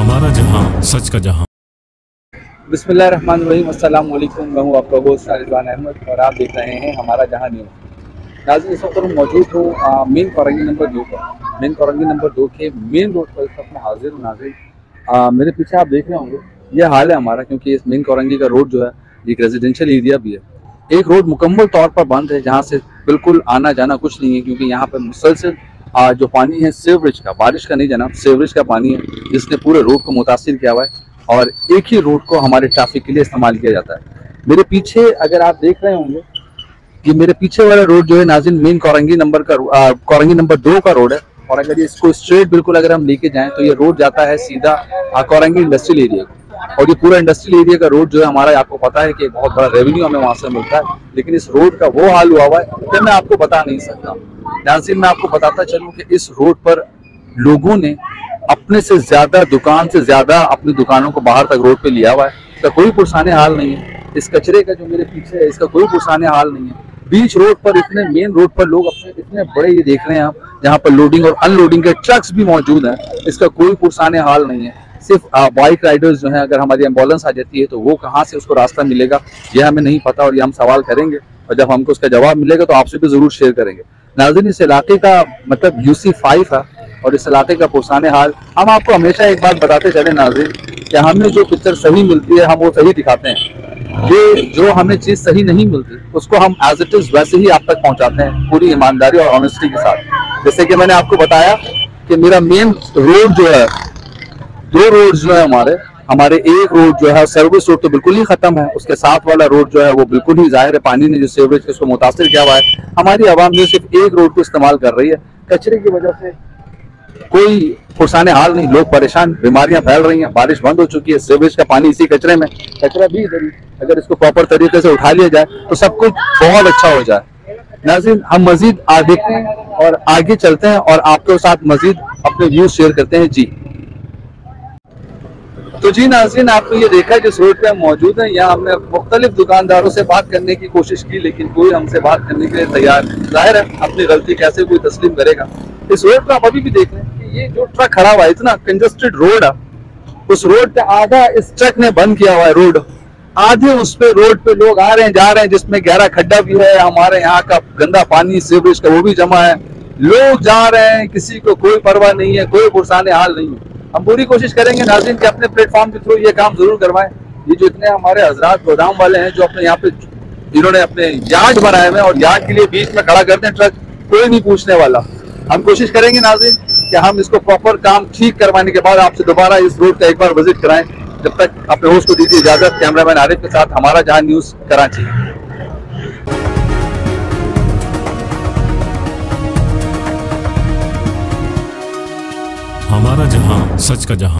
हमारा जहां सच का जहां। बिस्मिल्लाहिर्रहमानिर्रहीम, अस्सलाम वालेकुम। मैं हूँ आपका होस्ट रिजवान अहमद और आप देख रहे हैं हमारा जहां न्यूज़। नाज़रीन, इस वक्त मैं मौजूद हूँ मेन कोरंगी नंबर 2 पर। मेन कोरंगी नंबर 2 के मेन रोड पर इस वक्त मैं हाजिर हूँ। नाज़रीन, मेरे पीछे आप देख रहे होंगे, ये हाल है हमारा, क्योंकि इस मेन कोरंगी का रोड जो है एक रेजिडेंशियल एरिया भी है। एक रोड मुकम्मल तौर पर बंद है, जहाँ से बिल्कुल आना जाना कुछ नहीं है, क्योंकि यहाँ पर मुसलसल जो पानी है सीवरेज का, बारिश का नहीं जनाब, सीवरेज का पानी है, जिसने पूरे रोड को मुतासिर किया हुआ है और एक ही रोड को हमारे ट्रैफिक के लिए इस्तेमाल किया जाता है। मेरे पीछे अगर आप देख रहे होंगे, ये मेरे पीछे वाला रोड जो है नाज़रीन मेन कोरंगी नंबर 2 का रोड है। और अगर इसको स्ट्रेट बिल्कुल अगर हम लेके जाएं तो ये रोड जाता है सीधा कोरंगी इंडस्ट्रियल एरिया को। और ये पूरा इंडस्ट्रियल एरिया का रोड जो है हमारा, आपको पता है कि बहुत बड़ा रेवेन्यू हमें वहाँ से मिलता है, लेकिन इस रोड का वो हाल हुआ हुआ है कि मैं आपको बता नहीं सकता। नाज़रीन, मैं आपको बताता चलूँ कि इस रोड पर लोगों ने अपने से ज्यादा, दुकान से ज्यादा अपनी दुकानों को बाहर तक रोड पे लिया हुआ है। इसका कोई पुरसाने हाल नहीं है। इस कचरे का जो मेरे पीछे है, इसका कोई पुरसाने हाल नहीं है। बीच रोड पर, इतने मेन रोड पर लोग अपने इतने बड़े, ये देख रहे हैं आप, जहाँ पर लोडिंग और अनलोडिंग के ट्रक्स भी मौजूद हैं, इसका कोई पुरसाने हाल नहीं है। सिर्फ बाइक राइडर्स जो हैं, अगर हमारी एम्बुलेंस आ जाती है तो वो कहाँ से उसको रास्ता मिलेगा, ये हमें नहीं पता, और ये हम सवाल करेंगे और जब हमको उसका जवाब मिलेगा तो आपसे भी जरूर शेयर करेंगे। नाज़रीन, इस इलाके का मतलब UC5 है और इस इलाके का पुरसाने हाल हम आपको हमेशा एक बात बताते चले नाज़रीन, कि हमें जो पिक्चर सही मिलती है हम वो सही दिखाते हैं। ये जो हमें चीज़ सही नहीं मिलती उसको हम एज इट इज वैसे ही आप तक पहुंचाते हैं, पूरी ईमानदारी और ऑनेस्टी के साथ। जैसे कि मैंने आपको बताया कि मेरा मेन रोड जो है, 2 रोड जो है हमारे एक रोड जो है सर्विस रोड तो बिल्कुल ही खत्म है, उसके साथ वाला रोड जो है वो बिल्कुल ही जाहिर है पानी ने जो सीवरेज को उसको मुतासिर किया हुआ है। हमारी आवाम जो सिर्फ एक रोड को इस्तेमाल कर रही है, कचरे की वजह से कोई पुरसाने हाल नहीं, लोग परेशान, बीमारियां फैल रही हैं, बारिश बंद हो चुकी है, सीवरेज का पानी इसी कचरे में, कचरा भी इधर ही, अगर इसको प्रॉपर तरीके से उठा लिया जाए तो सब कुछ बहुत अच्छा हो जाए। नाज़रीन, हम मजीद देखते हैं और आगे चलते हैं और आपके साथ मजीद अपने व्यूज शेयर करते हैं। जी तो जी नाज़रीन, आपने ये देखा जिस रोड पे हम मौजूद हैं, यहाँ हमने मुख्तलिफ दुकानदारों से बात करने की कोशिश की, लेकिन कोई हमसे बात करने के लिए तैयार नहीं। जाहिर है अपनी गलती कैसे कोई तस्लीम करेगा। इस रोड पे आप अभी भी देख रहे हैं कि ये जो ट्रक खड़ा हुआ है, इतना कंजस्टेड रोड है, उस रोड पे आधा इस ट्रक ने बंद किया हुआ है रोड, आधे उस पे रोड पे लोग आ रहे हैं जा रहे हैं, जिसमें गहरा खड्डा भी है, हमारे यहाँ का गंदा पानी सीवरेज का वो भी जमा है, लोग जा रहे हैं, किसी को कोई परवाह नहीं है, कोई पुरसाने हाल नहीं है। हम पूरी कोशिश करेंगे नाज़रीन कि अपने प्लेटफॉर्म के थ्रू ये काम जरूर करवाएं। ये जो इतने हमारे हजरात गोदाम वाले हैं जो अपने यहाँ पे इन्होंने अपने यार्ड बनाए हुए हैं और यार्ड के लिए बीच में खड़ा करते हैं ट्रक, कोई नहीं पूछने वाला। हम कोशिश करेंगे नाज़रीन कि हम इसको प्रॉपर काम ठीक करवाने के बाद आपसे दोबारा इस रोड का एक बार विजिट कराएं। जब तक अपने होस्ट को दीजिए इजाजत। कैमरामैन आरिफ के साथ हमारा जहां न्यूज़, कराची। हमारा जहां सच का जहां।